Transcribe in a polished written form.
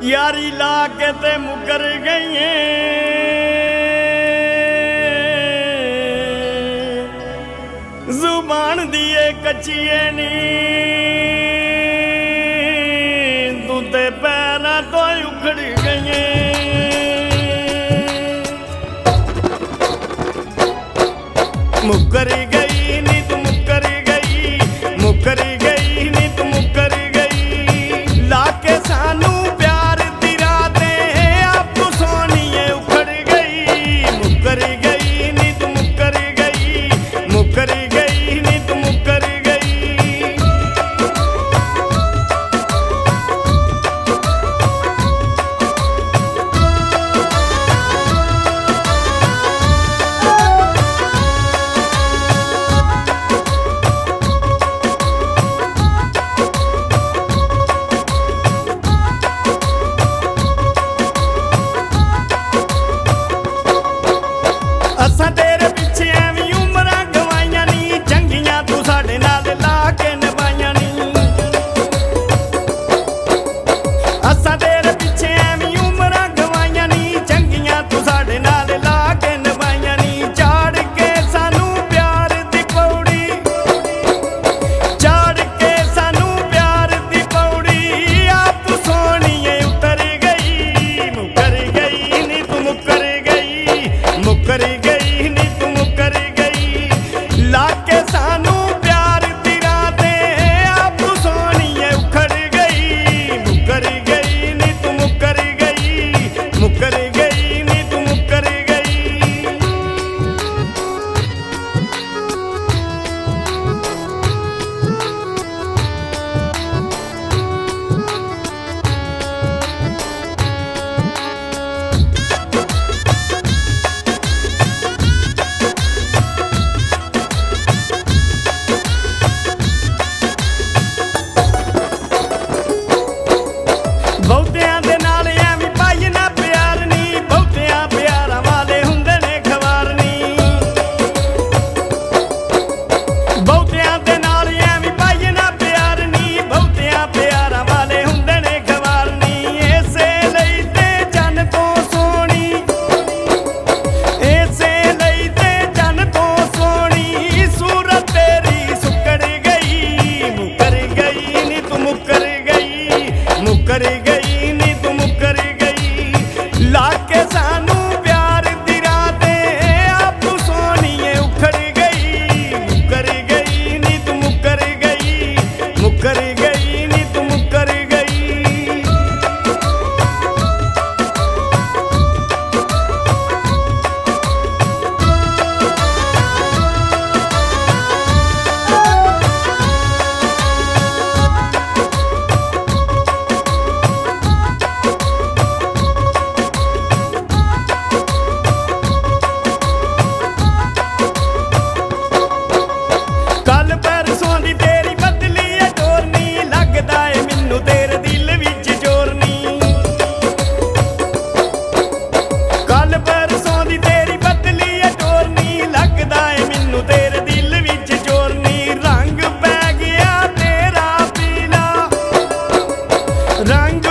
यारी ला के ते मुकर गई जुबान दिए कच्चिए नी तू ते पैरा तो उखड़ गई मुकर गई नी तू मुकर गई मुकर गई नी तू मुकर गई लाके सानू प्यार दी रातें आप सोनिए उखड़ गई मुकर गई नी तू मुकर गई मुकर गई नी तू मुकर गई असां तेरे पिछे एवं उमरां गवाइयां नी चंगियां तू साडे नाल ला के निभाइयां नी असां तेरे पिछे एवं उमरां गवाइयां नी चंगियां तू साडे नाल ला के निभाइयां नी चाड़ के सानू प्यार दी पौड़ी चाड़ के सानू प्यार दी पौड़ी आप सोनिए उतर गई मुकर गई नी तू मुकर गई मुकर गई नी तू मुकर गई लाके सानू प्यार दी रातें आप सोनिए उखड़ गई मुकर गई नी तू मुकर गई मुकर गई नी तू मुकर गई ਬਹੁਤਿਆਂ ਦੇ ਨਾਲ ਐਵੇਂ ਪਾਈ ਨਾ ਪਿਆਰ ਨੀ ਬਹੁਤਿਆਂ ਪਿਆਰਾਂ ਵਾਲੇ ਹੁੰਦੇ ਨੇ ਖਵਾਰ ਨੀ ਬਹੁਤਿਆਂ ਦੇ ਨਾਲ ਐਵੇਂ ਪਾਈ ਨਾ ਪਿਆਰ ਨੀ ਬਹੁਤਿਆਂ ਪਿਆਰਾਂ ਵਾਲੇ ਹੁੰਦੇ ਨੇ ਖਵਾਰ ਨੀ ਇਸੇ ਲਈ ਤੇ ਜਨ ਤੋਂ ਸੋਹਣੀ ਇਸੇ ਲਈ ਤੇ ਜਨ ਤੋਂ ਸੋਹਣੀ ਸੂਰਤ ਤੇਰੀ ਸੁੱਕੜ ਗਈ ਮੁਕਰ ਗਈ ਨੀ ਤੂੰ ਮੁਕਰ ਗਈ ਮੁਕਰ ਗਈ ਨੀ ਤੂੰ ਮੁਕਰ ਗਈ ਲਾਕੇ ਸਾਨੂ ਪਿਆਰ ਦੀ ਰਾतें ਆਪ ਸੋਨੀਏ ਉਖੜ ਗਈ ਮੁਕਰ ਗਈ ਨੀ ਤੂੰ ਮੁਕਰ ਗਈ ਮੁਕਰ ਗਈ ਨੀ ਤੂੰ ਮੁਕਰ ਗਈ ਕੱਲ ਪਰਸੋਂ ਦੀ ਤੇਰੀ ਬਦਲੀ ਏ ਟੋਰ ਨੀ ਲੱਗਦਾ ਏ ਮੈਨੂੰ ਤੇਰੇ ਦਿਲ ਵਿੱਚ ਜ਼ੋਰ ਨੀ ਕੱਲ ਪਰਸੋਂ ਦੀ ਤੇਰੀ ਬਦਲੀ ਏ ਟੋਰ ਨੀ ਲੱਗਦਾ ਏ ਮੈਨੂੰ ਤੇਰੇ ਦਿਲ ਵਿੱਚ ਜ਼ੋਰ ਨੀ ਰੰਗ ਪੈ ਗਿਆ ਤੇਰਾ ਪੀਲਾ ਰੰਗ